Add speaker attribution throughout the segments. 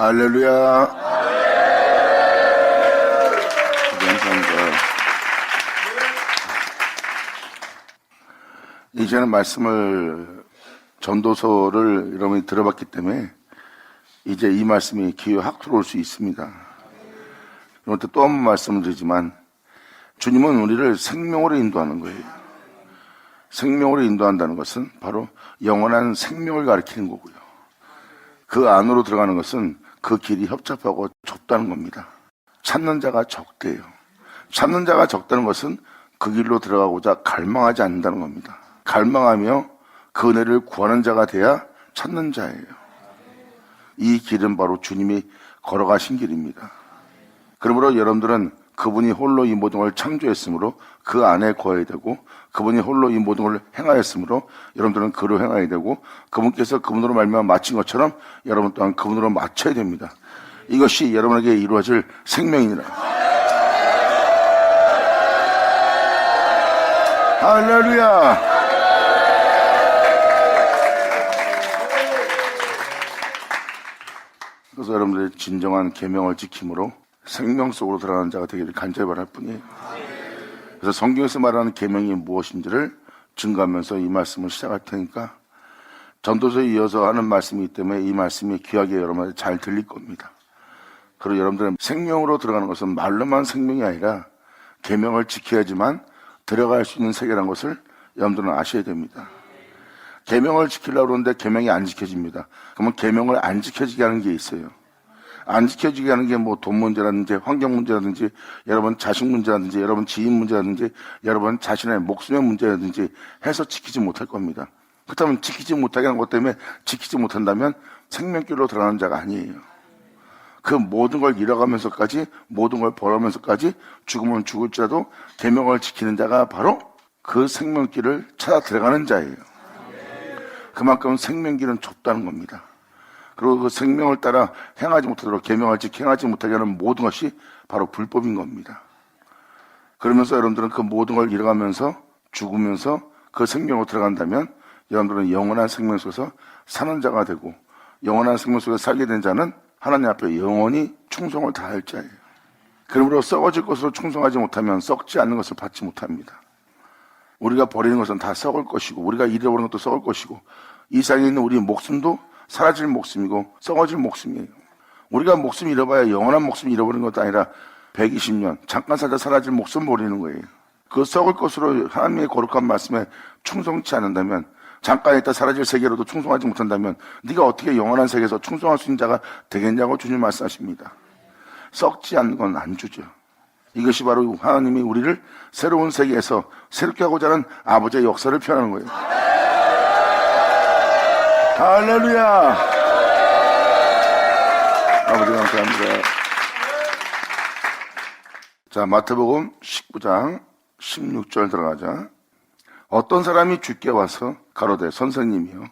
Speaker 1: 할렐루야. 감사합니다. 이제는 말씀을 전도서를 여러분이 들어봤기 때문에 이제 이 말씀이 귀에 확 들어올 수 있습니다. 여러분한테 또 한 번 말씀을 드리지만 주님은 우리를 생명으로 인도하는 거예요. 생명으로 인도한다는 것은 바로 영원한 생명을 가리키는 거고요. 그 안으로 들어가는 것은 그 길이 협잡하고 좁다는 겁니다. 찾는 자가 적대요. 찾는 자가 적다는 것은 그 길로 들어가고자 갈망하지 않는다는 겁니다. 갈망하며 그 은혜를 구하는 자가 돼야 찾는 자예요. 이 길은 바로 주님이 걸어가신 길입니다. 그러므로 여러분들은 그분이 홀로 이 모든 걸 창조했으므로 그 안에 거해야 되고, 그분이 홀로 이 모든 걸 행하였으므로 여러분들은 그로 행해야 되고, 그분께서 그분으로 말미암아 마친 것처럼 여러분 또한 그분으로 마쳐야 됩니다. 이것이 여러분에게 이루어질 생명이니라. 할렐루야. 그래서 여러분들의 진정한 계명을 지킴으로 생명 속으로 들어가는 자가 되기를 간절히 바랄 뿐이에요. 그래서 성경에서 말하는 계명이 무엇인지를 증거하면서 이 말씀을 시작할 테니까 전도서에 이어서 하는 말씀이기 때문에 이 말씀이 귀하게 여러분한테 잘 들릴 겁니다. 그리고 여러분들은 생명으로 들어가는 것은 말로만 생명이 아니라 계명을 지켜야지만 들어갈 수 있는 세계라는 것을 여러분들은 아셔야 됩니다. 계명을 지키려고 그러는데 계명이 안 지켜집니다. 그러면 계명을 안 지켜지게 하는 게 있어요. 안 지켜지게 하는 게 뭐 돈 문제라든지 환경 문제라든지 여러분 자식 문제라든지 여러분 지인 문제라든지 여러분 자신의 목숨의 문제라든지 해서 지키지 못할 겁니다. 그렇다면 지키지 못하게 하는 것 때문에 지키지 못한다면 생명길로 들어가는 자가 아니에요. 그 모든 걸 잃어가면서까지 모든 걸 벌어가면서까지 죽으면 죽을지라도 계명을 지키는 자가 바로 그 생명길을 찾아 들어가는 자예요. 그만큼 생명길은 좁다는 겁니다. 그리고 그 생명을 따라 행하지 못하도록 계명을 지켜 행하지 못하게 하는 모든 것이 바로 불법인 겁니다. 그러면서 여러분들은 그 모든 걸 잃어가면서 죽으면서 그 생명으로 들어간다면 여러분들은 영원한 생명 속에서 사는 자가 되고, 영원한 생명 속에서 살게 된 자는 하나님 앞에 영원히 충성을 다할 자예요. 그러므로 썩어질 것으로 충성하지 못하면 썩지 않는 것을 받지 못합니다. 우리가 버리는 것은 다 썩을 것이고, 우리가 잃어버리는 것도 썩을 것이고, 이 세상에 있는 우리 목숨도 사라질 목숨이고 썩어질 목숨이에요. 우리가 목숨 잃어봐야 영원한 목숨 잃어버리는 것도 아니라 120년 잠깐 살다 사라질 목숨 버리는 거예요. 그 썩을 것으로 하나님의 거룩한 말씀에 충성치 않는다면, 잠깐 있다 사라질 세계로도 충성하지 못한다면 네가 어떻게 영원한 세계에서 충성할 수 있는 자가 되겠냐고 주님 말씀하십니다. 썩지 않는 건 안 주죠. 이것이 바로 하나님이 우리를 새로운 세계에서 새롭게 하고자 하는 아버지의 역사를 표현하는 거예요. 할렐루야. 아버지 감사합니다. 자, 마태복음 19장 16절 들어가자. 어떤 사람이 주께 와서 가로되 선생님이여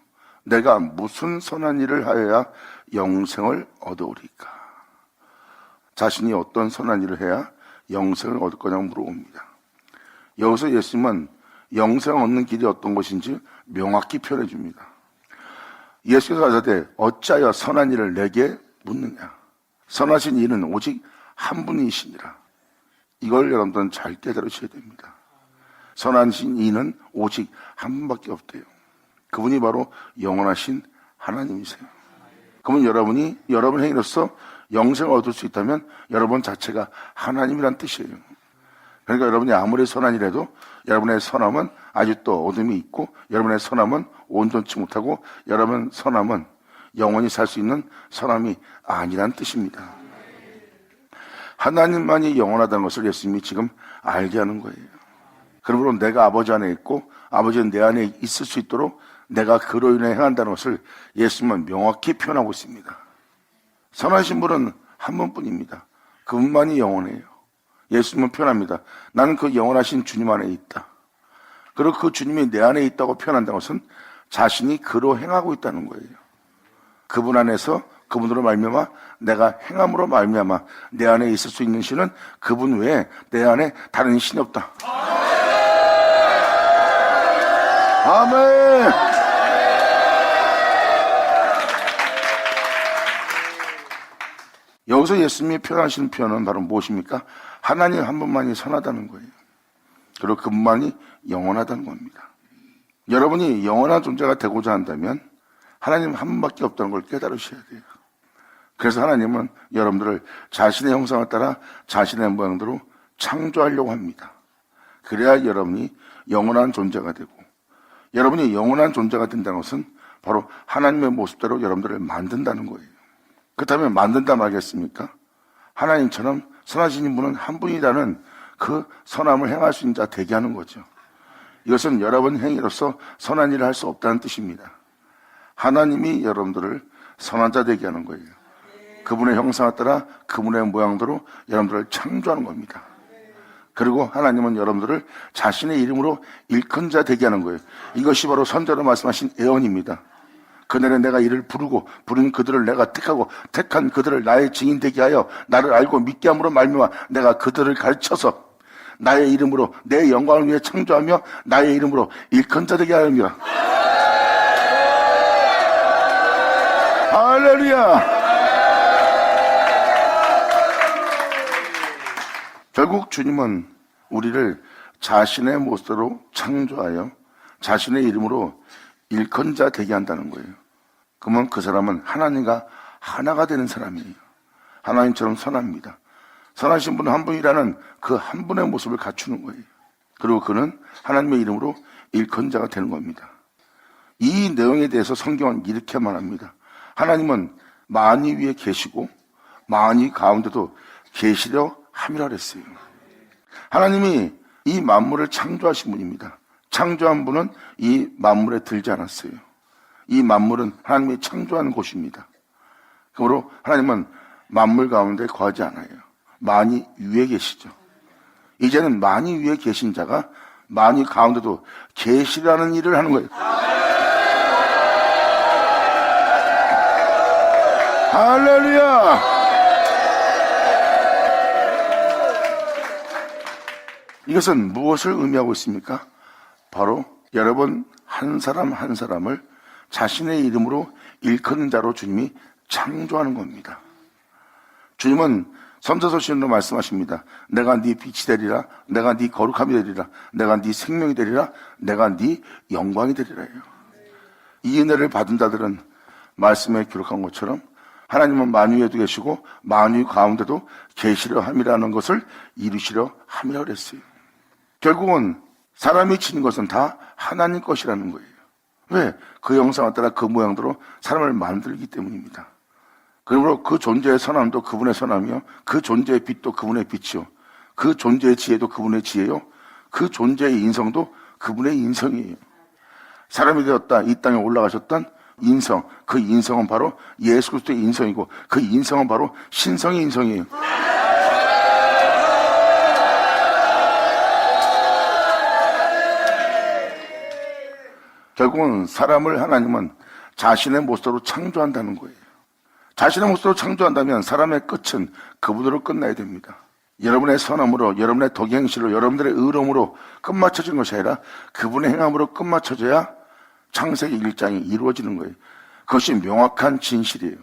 Speaker 1: 내가 무슨 선한 일을 하여야 영생을 얻으리까? 자신이 어떤 선한 일을 해야 영생을 얻을 거냐고 물어봅니다. 여기서 예수님은 영생을 얻는 길이 어떤 것인지 명확히 표현해 줍니다. 예수께서 가라사대 어찌하여 선한 일을 내게 묻느냐? 선하신 이는 오직 한 분이시니라. 이걸 여러분들은 잘 깨달으셔야 됩니다. 선하신 이는 오직 한 분밖에 없대요. 그분이 바로 영원하신 하나님이세요. 그러면 여러분이 여러분 행위로서 영생을 얻을 수 있다면 여러분 자체가 하나님이란 뜻이에요. 그러니까 여러분이 아무리 선한 일해도 여러분의 선함은 아직도 어둠이 있고, 여러분의 선함은 온전치 못하고, 여러분 선함은 영원히 살 수 있는 선함이 아니란 뜻입니다. 하나님만이 영원하다는 것을 예수님이 지금 알게 하는 거예요. 그러므로 내가 아버지 안에 있고 아버지는 내 안에 있을 수 있도록 내가 그로 인해 행한다는 것을 예수님은 명확히 표현하고 있습니다. 선하신 분은 한 분뿐입니다. 그분만이 영원해요. 예수님은 표현합니다. 나는 그 영원하신 주님 안에 있다. 그리고 그 주님이 내 안에 있다고 표현한다는 것은 자신이 그로 행하고 있다는 거예요. 그분 안에서 그분으로 말미암아 내가 행함으로 말미암아 내 안에 있을 수 있는 신은 그분 외에 내 안에 다른 신이 없다. 아멘. 여기서 예수님이 표현하시는 표현은 바로 무엇입니까? 하나님 한 분만이 선하다는 거예요. 그리고 그분만이 영원하다는 겁니다. 여러분이 영원한 존재가 되고자 한다면 하나님 한 분밖에 없다는 걸 깨달으셔야 돼요. 그래서 하나님은 여러분들을 자신의 형상을 따라 자신의 모양대로 창조하려고 합니다. 그래야 여러분이 영원한 존재가 되고, 여러분이 영원한 존재가 된다는 것은 바로 하나님의 모습대로 여러분들을 만든다는 거예요. 그렇다면 만든다 말겠습니까? 하나님처럼 선하신 분은 한 분이라는 그 선함을 행할 수 있는 자 되게 하는 거죠. 이것은 여러분 행위로서 선한 일을 할 수 없다는 뜻입니다. 하나님이 여러분들을 선한 자 되게 하는 거예요. 그분의 형상에 따라 그분의 모양대로 여러분들을 창조하는 겁니다. 그리고 하나님은 여러분들을 자신의 이름으로 일컫는 자 되게 하는 거예요. 이것이 바로 선자로 말씀하신 예언입니다. 그날에 내가 이를 부르고 부른 그들을 내가 택하고 택한 그들을 나의 증인 되게 하여 나를 알고 믿게 함으로 말미암아 내가 그들을 가르쳐서 나의 이름으로 내 영광을 위해 창조하며 나의 이름으로 일컫는 자 되게 하였느니라. 할렐루야. 결국 주님은 우리를 자신의 모습으로 창조하여 자신의 이름으로 일컫는 자 되게 한다는 거예요. 그러면 그 사람은 하나님과 하나가 되는 사람이에요. 하나님처럼 선합니다. 선하신 분 한 분이라는 그 한 분의 모습을 갖추는 거예요. 그리고 그는 하나님의 이름으로 일컫는 자가 되는 겁니다. 이 내용에 대해서 성경은 이렇게 말합니다. 하나님은 만유 위에 계시고 만유 가운데도 계시려 함이라 그랬어요. 하나님이 이 만물을 창조하신 분입니다. 창조한 분은 이 만물에 들지 않았어요. 이 만물은 하나님이 창조한 곳입니다. 그러므로 하나님은 만물 가운데 거하지 않아요. 만유 위에 계시죠. 이제는 만유 위에 계신 자가 만유 가운데도 계시라는 일을 하는 거예요. 할렐루야. 이것은 무엇을 의미하고 있습니까? 바로 여러분 한 사람 한 사람을 자신의 이름으로 일컫는 자로 주님이 창조하는 겁니다. 주님은 선지서신으로 말씀하십니다. 내가 네 빛이 되리라, 내가 네 거룩함이 되리라, 내가 네 생명이 되리라, 내가 네 영광이 되리라요. 이 은혜를 받은 자들은 말씀에 기록한 것처럼 하나님은 만유에도 계시고 만유 가운데도 계시려 함이라는 것을 이루시려 함이라고 그랬어요. 결국은 사람이 지닌 것은 다 하나님 것이라는 거예요. 왜? 그 형상에 따라 그 모양대로 사람을 만들기 때문입니다. 그러므로 그 존재의 선함도 그분의 선함이요, 그 존재의 빛도 그분의 빛이요, 그 존재의 지혜도 그분의 지혜요, 그 존재의 인성도 그분의 인성이에요. 사람이 되었다 이 땅에 올라가셨던 인성, 그 인성은 바로 예수 그리스도의 인성이고 그 인성은 바로 신성의 인성이에요. 결국은 사람을 하나님은 자신의 모습으로 창조한다는 거예요. 자신의 모습으로 창조한다면 사람의 끝은 그분으로 끝나야 됩니다. 여러분의 선함으로, 여러분의 덕행실로, 여러분들의 의로움으로 끝마쳐지는 것이 아니라 그분의 행함으로 끝마쳐져야 창세기 1장이 이루어지는 거예요. 그것이 명확한 진실이에요.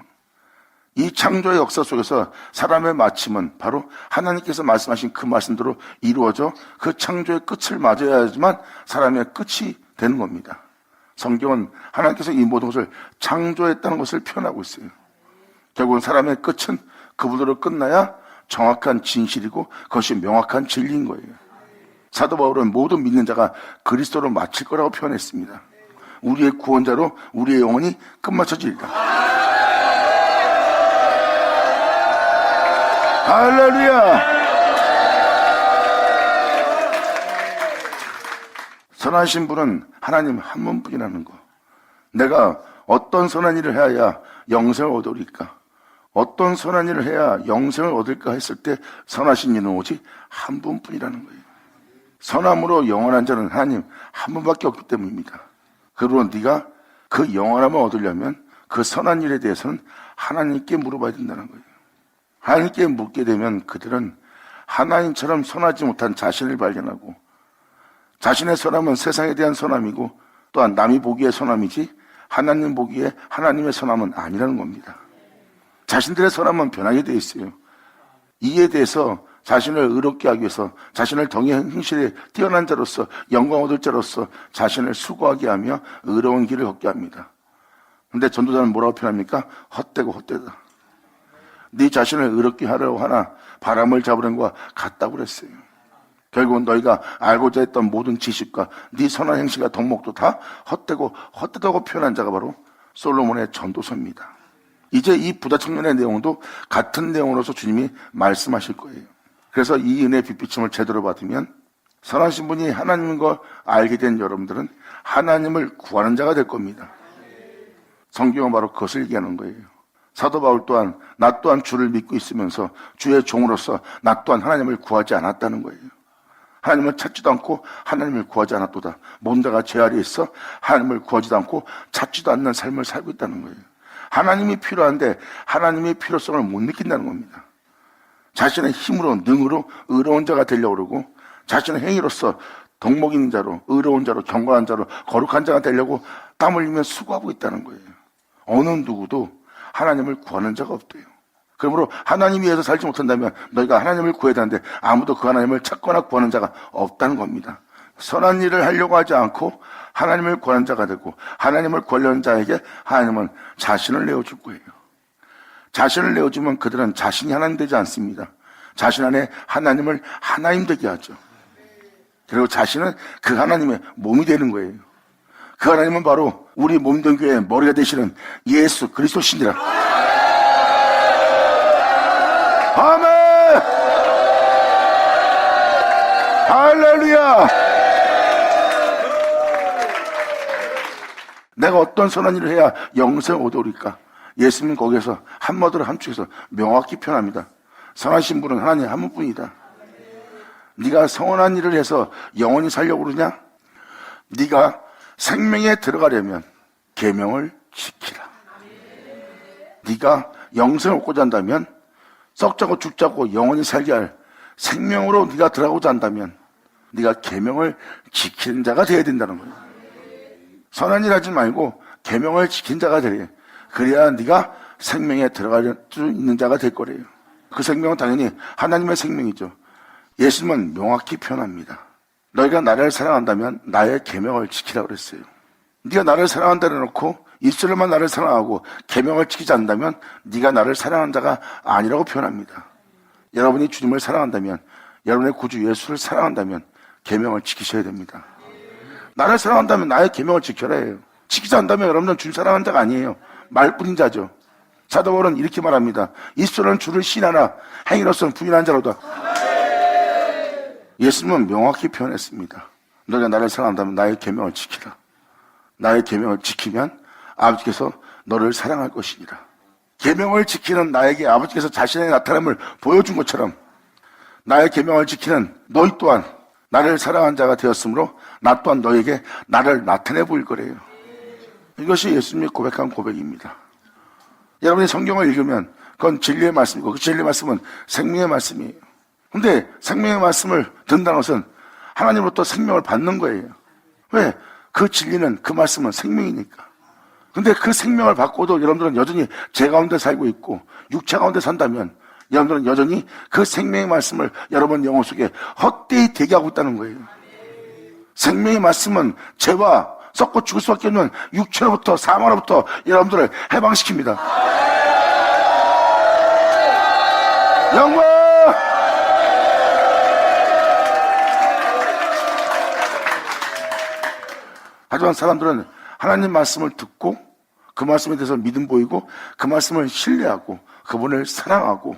Speaker 1: 이 창조의 역사 속에서 사람의 마침은 바로 하나님께서 말씀하신 그 말씀대로 이루어져 그 창조의 끝을 맞아야지만 사람의 끝이 되는 겁니다. 성경은 하나님께서 이 모든 것을 창조했다는 것을 표현하고 있어요. 결국은 사람의 끝은 그분으로 끝나야 정확한 진실이고 그것이 명확한 진리인 거예요. 사도 바울은 모든 믿는 자가 그리스도로 마칠 거라고 표현했습니다. 우리의 구원자로 우리의 영혼이 끝마쳐지리라. 할렐루야. 선하신 분은 하나님 한 분뿐이라는 거. 내가 어떤 선한 일을 해야 영생을 얻으리까? 어떤 선한 일을 해야 영생을 얻을까 했을 때 선하신 이는 오직 한 분뿐이라는 거예요. 선함으로 영원한 자는 하나님 한 분밖에 없기 때문입니다. 그러므로 네가 그 영원함을 얻으려면 그 선한 일에 대해서는 하나님께 물어봐야 된다는 거예요. 하나님께 묻게 되면 그들은 하나님처럼 선하지 못한 자신을 발견하고 자신의 선함은 세상에 대한 선함이고 또한 남이 보기에 선함이지 하나님 보기에 하나님의 선함은 아니라는 겁니다. 자신들의 선함만 변하게 되어 있어요. 이에 대해서 자신을 의롭게 하기 위해서 자신을 정의 행실에 뛰어난 자로서 영광 얻을 자로서 자신을 수고하게 하며 의로운 길을 걷게 합니다. 근데 전도자는 뭐라고 표현합니까? 헛되고 헛되다. 네 자신을 의롭게 하려고 하나 바람을 잡으려는 것과 같다고 그랬어요. 결국은 너희가 알고자 했던 모든 지식과 네 선한 행실과 덕목도 다 헛되고 헛되다고 표현한 자가 바로 솔로몬의 전도서입니다. 이제 이 부자 청년의 내용도 같은 내용으로서 주님이 말씀하실 거예요. 그래서 이 은혜의 빛비침을 제대로 받으면 선하신 분이 하나님인 걸 알게 된 여러분들은 하나님을 구하는 자가 될 겁니다. 성경은 바로 그것을 얘기하는 거예요. 사도 바울 또한 나 또한 주를 믿고 있으면서 주의 종으로서 나 또한 하나님을 구하지 않았다는 거예요. 하나님을 찾지도 않고 하나님을 구하지 않았도다. 모든 자가 죄 아래에 있어 하나님을 구하지도 않고 찾지도 않는 삶을 살고 있다는 거예요. 하나님이 필요한데 하나님의 필요성을 못 느낀다는 겁니다. 자신의 힘으로 능으로 의로운 자가 되려고 그러고 자신의 행위로서 덕목 있는 자로 의로운 자로 경건한 자로 거룩한 자가 되려고 땀 흘리며 수고하고 있다는 거예요. 어느 누구도 하나님을 구하는 자가 없대요. 그러므로 하나님 위해서 살지 못한다면 너희가 하나님을 구해야 되는데 아무도 그 하나님을 찾거나 구하는 자가 없다는 겁니다. 선한 일을 하려고 하지 않고 하나님을 구하는 자가 되고 하나님을 구하려는 자에게 하나님은 자신을 내어줄 거예요. 자신을 내어주면 그들은 자신이 하나님 되지 않습니다. 자신 안에 하나님을 하나님 되게 하죠. 그리고 자신은 그 하나님의 몸이 되는 거예요. 그 하나님은 바로 우리 몸된 교회의 머리가 되시는 예수 그리스도시니라. 아멘! 할렐루야! 내가 어떤 선한 일을 해야 영생을 얻으리까? 예수님은 거기에서 한마디로 함축해서 명확히 표현합니다. 선하신 분은 하나님 한 분뿐이다. 네가 선한 일을 해서 영원히 살려고 그러냐? 네가 생명에 들어가려면 계명을 지키라. 네가 영생을 얻고자 한다면 썩자고 죽자고 영원히 살게 할 생명으로 네가 들어가고자 한다면 네가 계명을 지키는 자가 되어야 된다는 거예요. 선한 일 하지 말고 계명을 지킨 자가 되래. 그래야 네가 생명에 들어갈 수 있는 자가 될 거래요. 그 생명은 당연히 하나님의 생명이죠. 예수님은 명확히 표현합니다. 너희가 나를 사랑한다면 나의 계명을 지키라고 그랬어요. 네가 나를 사랑한다 해놓고 입술로만 나를 사랑하고 계명을 지키지 않는다면 네가 나를 사랑하는 자가 아니라고 표현합니다. 여러분이 주님을 사랑한다면 여러분의 구주 예수를 사랑한다면 계명을 지키셔야 됩니다. 나를 사랑한다면 나의 계명을 지켜라 해요. 지키지 않는다면 여러분은 주를 사랑하는 자가 아니에요. 말뿐인 자죠. 사도 바울은 이렇게 말합니다. 입술로는 주를 신하나 행위로서는 부인한 자로다. 예수님은 명확히 표현했습니다. 너희가 나를 사랑한다면 나의 계명을 지키라. 나의 계명을 지키면 아버지께서 너를 사랑할 것이니라. 계명을 지키는 나에게 아버지께서 자신의 나타남을 보여준 것처럼 나의 계명을 지키는 너희 또한 나를 사랑한 자가 되었으므로 나 또한 너에게 나를 나타내 보일 거래요. 이것이 예수님이 고백한 고백입니다. 여러분이 성경을 읽으면 그건 진리의 말씀이고 그 진리의 말씀은 생명의 말씀이에요. 근데 생명의 말씀을 듣는다는 것은 하나님으로부터 생명을 받는 거예요. 왜? 그 진리는 그 말씀은 생명이니까. 근데 그 생명을 받고도 여러분들은 여전히 죄 가운데 살고 있고 육체 가운데 산다면 여러분들은 여전히 그 생명의 말씀을 여러분 영혼 속에 헛되이 대기하고 있다는 거예요. 생명의 말씀은 죄와 썩고 죽을 수밖에 없는 육체로부터 사망으로부터 여러분들을 해방시킵니다. 영광! 하지만 사람들은 하나님 말씀을 듣고 그 말씀에 대해서 믿음 보이고 그 말씀을 신뢰하고 그분을 사랑하고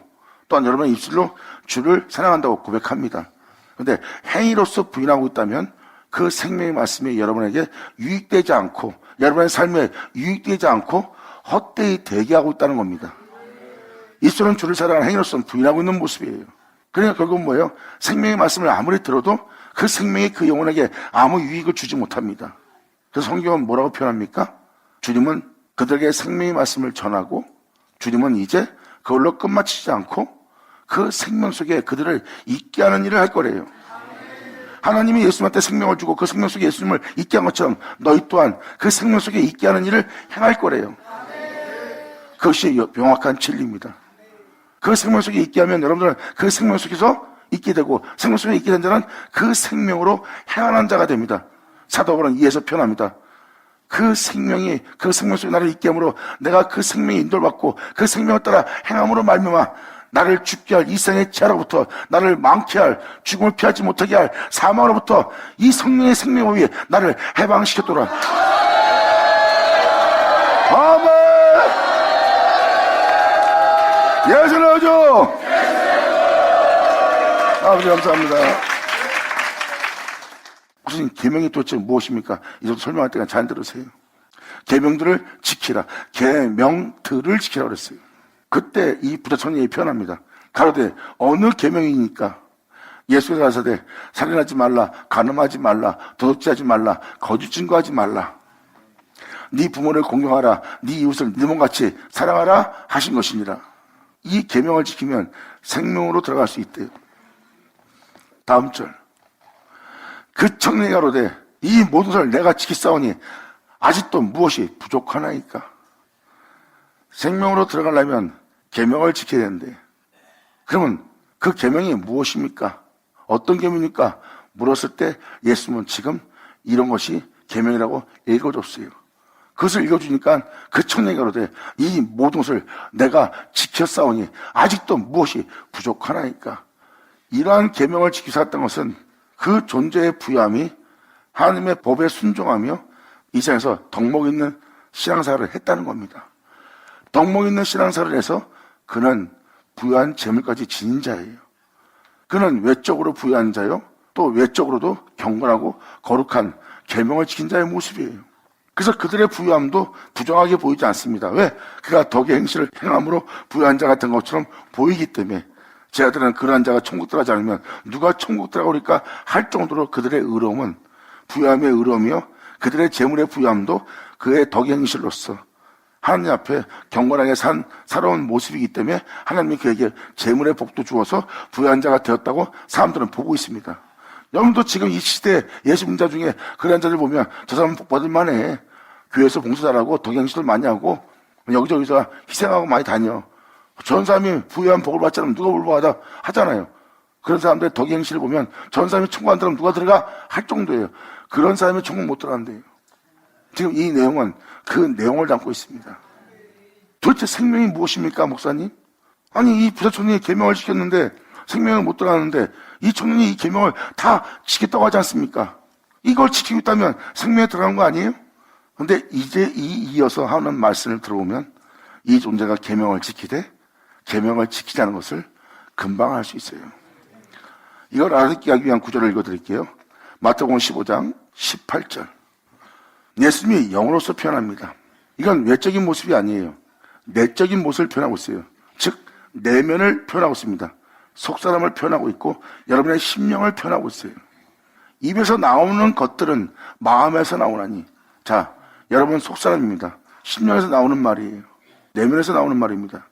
Speaker 1: 또한 여러분의 입술로 주를 사랑한다고 고백합니다. 그런데 행위로서 부인하고 있다면 그 생명의 말씀이 여러분에게 유익되지 않고 여러분의 삶에 유익되지 않고 헛되이 대기하고 있다는 겁니다. 입술은 주를 사랑하는 행위로서는 부인하고 있는 모습이에요. 그러니까 결국은 뭐예요? 생명의 말씀을 아무리 들어도 그 생명이 그 영혼에게 아무 유익을 주지 못합니다. 그래서 성경은 뭐라고 표현합니까? 주님은 그들에게 생명의 말씀을 전하고 주님은 이제 그걸로 끝마치지 않고 그 생명 속에 그들을 있게 하는 일을 할 거래요. 하나님이 예수님한테 생명을 주고 그 생명 속에 예수님을 있게 한 것처럼 너희 또한 그 생명 속에 있게 하는 일을 행할 거래요. 그것이 명확한 진리입니다. 그 생명 속에 있게 하면 여러분들은 그 생명 속에서 있게 되고, 생명 속에 있게 된 자는 그 생명으로 행하는 자가 됩니다. 사도 바울은 이에서 표현합니다. 그 생명이 그 생명 속에 나를 있게 함으로 내가 그 생명의 인도를 받고 그 생명을 따라 행함으로 말미암아 나를 죽게 할 이 생의 죄로부터, 나를 망케 할, 죽음을 피하지 못하게 할 사망으로부터 이 성령의 생명을 위해 나를 해방시켰더라. 아멘. 예수 나오죠. 아버지 감사합니다. 무슨 계명이 도대체 무엇입니까? 이정도 설명할 때가 잘 들으세요. 계명들을 지키라. 계명들을 지키라 그랬어요. 그때 이 부자청년이 표현합니다. 가로되 어느 계명이니까? 예수께서 가라사대 살인하지 말라, 간음하지 말라, 도둑질하지 말라, 거짓 증거하지 말라, 네 부모를 공경하라, 네 이웃을 네 몸같이 사랑하라 하신 것이니라. 이 계명을 지키면 생명으로 들어갈 수 있대요. 다음 절. 그 청년이 가로되 이 모든 것을 내가 지키사오니 아직도 무엇이 부족하나이까? 생명으로 들어가려면 계명을 지켜야 되는데, 그러면 그 계명이 무엇입니까? 어떤 계명입니까? 물었을 때 예수님은 지금 이런 것이 계명이라고 읽어줬어요. 그것을 읽어주니까 그 청년이 가로되 이 모든 것을 내가 지켰사오니 아직도 무엇이 부족하나이까? 이러한 계명을 지키고 살았던 것은 그 존재의 부요함이 하나님의 법에 순종하며 이 세상에서 덕목 있는 신앙생활을 했다는 겁니다. 덕목 있는 신앙생활을 해서 그는 부유한 재물까지 지닌 자예요. 그는 외적으로 부유한 자요, 또 외적으로도 경건하고 거룩한 계명을 지킨 자의 모습이에요. 그래서 그들의 부유함도 부정하게 보이지 않습니다. 왜? 그가 덕의 행실을 행함으로 부유한 자 같은 것처럼 보이기 때문에 제 아들은 그러한 자가 천국 들어가지 않으면 누가 천국 들어가니까 할 정도로 그들의 의로움은 부유함의 의로움이요, 그들의 재물의 부유함도 그의 덕의 행실로서 하나님 앞에 경건하게 살아온 모습이기 때문에 하나님이 그에게 재물의 복도 주어서 부유한 자가 되었다고 사람들은 보고 있습니다. 여러분도 지금 이 시대에 예수 믿는 자 중에 그런 자들 보면 저 사람은 복 받을 만해. 교회에서 봉사 잘하고 덕의 행실을 많이 하고 여기저기서 희생하고 많이 다녀. 전 사람이 부유한 복을 받지 않으면 누가 복 받아 하잖아요. 그런 사람들의 덕의 행실을 보면 전 사람이 천국 안 들어가면 누가 들어가 할 정도예요. 그런 사람이 천국 못 들어간대요. 지금 이 내용은 그 내용을 담고 있습니다. 도대체 생명이 무엇입니까, 목사님? 아니, 이 부자 청년이 계명을 지켰는데 생명을 못 들어가는데 이 청년이 이 계명을 다 지켰다고 하지 않습니까? 이걸 지키고 있다면 생명에 들어간 거 아니에요? 근데 이제 이어서 하는 말씀을 들어보면 이 존재가 계명을 지키되 계명을 지키자는 것을 금방 알 수 있어요. 이걸 알아듣기 위한 구절을 읽어드릴게요. 마태복음 15장 18절. 예수님이 영으로서 표현합니다. 이건 외적인 모습이 아니에요. 내적인 모습을 표현하고 있어요. 즉 내면을 표현하고 있습니다. 속사람을 표현하고 있고 여러분의 심령을 표현하고 있어요. 입에서 나오는 것들은 마음에서 나오나니. 자, 여러분 속사람입니다. 심령에서 나오는 말이에요. 내면에서 나오는 말입니다.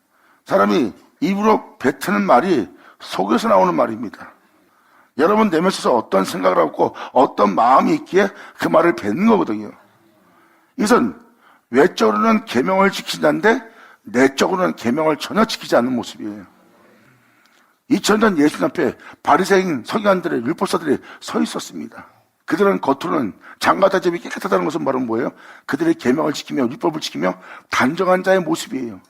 Speaker 1: 사람이 입으로 뱉는 말이 속에서 나오는 말입니다. 여러분 내면에서 어떤 생각을 하고 어떤 마음이 있기에 그 말을 뱉는 거거든요. 이것은 외적으로는 계명을 지킨다는데 내적으로는 계명을 전혀 지키지 않는 모습이에요. 2000년 예수님 앞에 바리새인 서기관들의 율법사들이 서 있었습니다. 그들은 겉으로는 장과 대접이 깨끗하다는 것은 바로 뭐예요? 그들의 계명을 지키며 율법을 지키며 단정한 자의 모습이에요.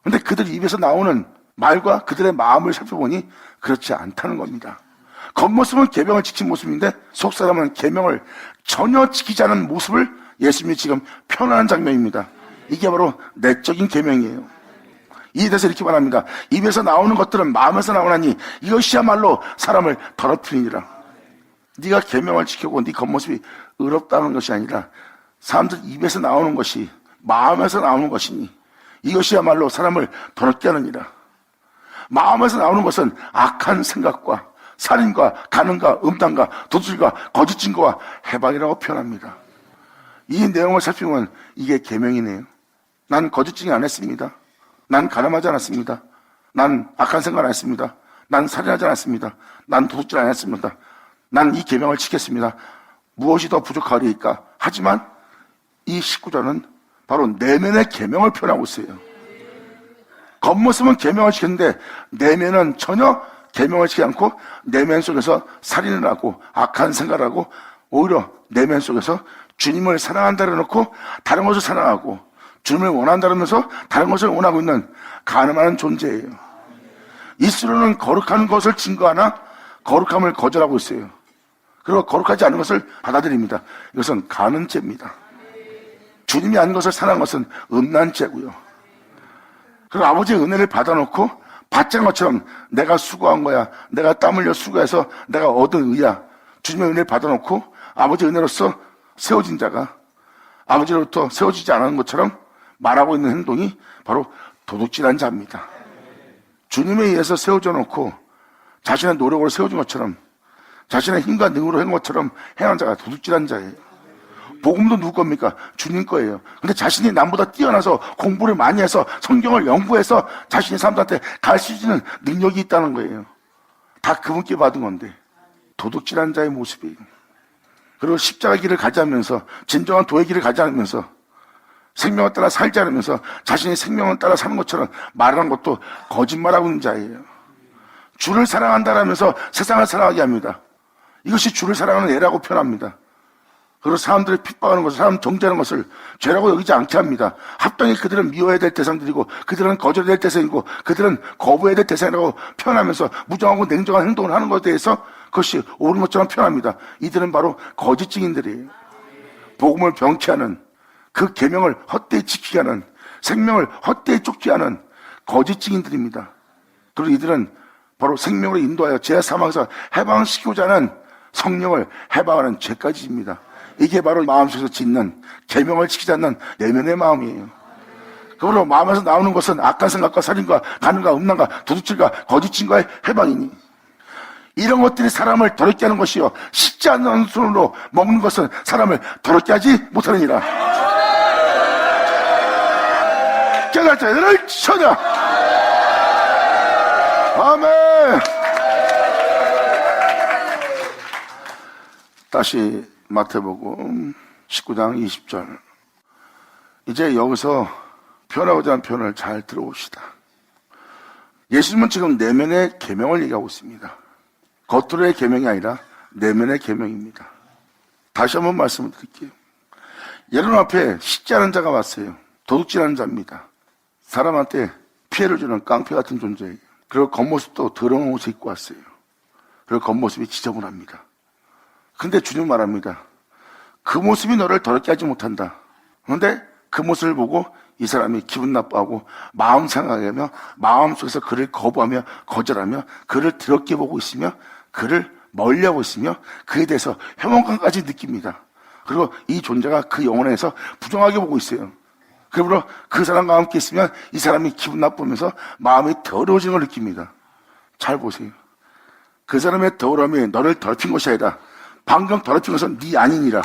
Speaker 1: 그런데 그들 입에서 나오는 말과 그들의 마음을 살펴보니 그렇지 않다는 겁니다. 겉모습은 계명을 지킨 모습인데 속사람은 계명을 전혀 지키지 않은 모습을 예수님이 지금 표현하는 장면입니다. 이게 바로 내적인 계명이에요. 이에대해서 이렇게 말합니다. 입에서 나오는 것들은 마음에서 나오나니 이것이야말로 사람을 더럽히니라. 네가 계명을 지키고 네 겉모습이 의롭다는 것이 아니라 사람들 입에서 나오는 것이 마음에서 나오는 것이니 이것이야말로 사람을 더럽게 하느니라. 마음에서 나오는 것은 악한 생각과 살인과 간음과 음란과 도둑질과 거짓 증거와 해방이라고 표현합니다. 이 내용을 살피면 이게 계명이네요. 난 거짓 증거 안 했습니다. 난 가늠하지 않았습니다. 난 악한 생각 안 했습니다. 난 살인하지 않았습니다. 난 도둑질 안 했습니다. 난 이 계명을 지켰습니다. 무엇이 더 부족하리까? 하지만 이 19절은 바로 내면의 계명을 표현하고 있어요. 겉모습은 계명을 지켰는데 내면은 전혀 계명을 지키지 않고 내면 속에서 살인을 하고 악한 생각을 하고 오히려 내면 속에서 주님을 사랑한다 그래놓고 다른 것을 사랑하고 주님을 원한다면서 다른 것을 원하고 있는 가늠하는 존재예요. 입술로는 거룩한 것을 증거하나 거룩함을 거절하고 있어요. 그리고 거룩하지 않은 것을 받아들입니다. 이것은 간음죄입니다. 주님이 아닌 것을 사랑한 것은 음란죄고요. 그리고 아버지의 은혜를 받아놓고 받지 않은 것처럼 내가 수고한 거야, 내가 땀 흘려 수고해서 내가 얻은 의야, 주님의 은혜를 받아놓고 아버지의 은혜로서 세워진 자가 아버지로부터 세워지지 않은 것처럼 말하고 있는 행동이 바로 도둑질한 자입니다. 주님에 의해서 세워져 놓고 자신의 노력으로 세워진 것처럼 자신의 힘과 능으로 한 것처럼 행한 자가 도둑질한 자예요. 복음도 누구 겁니까? 주님 거예요. 근데 자신이 남보다 뛰어나서 공부를 많이 해서 성경을 연구해서 자신이 사람들한테 가르쳐 주는 능력이 있다는 거예요. 다 그분께 받은 건데 도둑질한 자의 모습이에요. 그리고 십자가 길을 가지 않으면서 진정한 도의 길을 가지 않으면서 생명을 따라 살지 않으면서 자신이 생명을 따라 사는 것처럼 말하는 것도 거짓말하고 있는 자예요. 주를 사랑한다라면서 세상을 사랑하게 합니다. 이것이 주를 사랑하는 애라고 표현합니다. 그리고 사람들을 핍박하는 것을, 사람 정죄하는 것을 죄라고 여기지 않게 합니다. 합당히 그들은 미워해야 될 대상들이고 그들은 거절해야 될 대상이고 그들은 거부해야 될 대상이라고 표현하면서 무정하고 냉정한 행동을 하는 것에 대해서 그것이 옳은 것처럼 표현합니다. 이들은 바로 거짓 증인들이에요. 복음을 병케하는, 그 계명을 헛되이 지키게 하는, 생명을 헛되이 쫓게 하는 거짓 증인들입니다. 그리고 이들은 바로 생명으로 인도하여 죄 사망에서 해방시키고자 하는 성령을 해방하는 죄까지입니다. 이게 바로 마음속에서 짓는 계명을 지키지 않는 내면의 마음이에요. 그러므로 마음에서 나오는 것은 악한 생각과 살인과 간음과 음란과 도둑질과 거짓증과의 해방이니 이런 것들이 사람을 더럽게 하는 것이요 씻지 않는 손으로 먹는 것은 사람을 더럽게 하지 못하느니라. 깨달을 자들을 쳐라. 아멘. 다시 마태복음 19장 20절. 이제 여기서 표현하고자 하는 표현을 잘 들어봅시다. 예수님은 지금 내면의 계명을 얘기하고 있습니다. 겉으로의 계명이 아니라 내면의 계명입니다. 다시 한번 말씀을 드릴게요. 여러분 앞에 씻지 않은 자가 왔어요. 도둑질하는 자입니다. 사람한테 피해를 주는 깡패 같은 존재예요. 그리고 겉모습도 더러운 옷을 입고 왔어요. 그리고 겉모습이 지저분합니다. 근데 주님 말합니다. 그 모습이 너를 더럽게 하지 못한다. 그런데 그 모습을 보고 이 사람이 기분 나빠하고 마음 상하게 마음속에서 그를 거부하며 거절하며 그를 더럽게 보고 있으며 그를 멀리하고 있으며 그에 대해서 혐오감까지 느낍니다. 그리고 이 존재가 그 영혼에서 부정하게 보고 있어요. 그러므로 그 사람과 함께 있으면 이 사람이 기분 나쁘면서 마음이 더러워지는 걸 느낍니다. 잘 보세요. 그 사람의 더러움이 너를 더럽힌 것이 아니라 방금 더럽힌 것은 네 아니니라.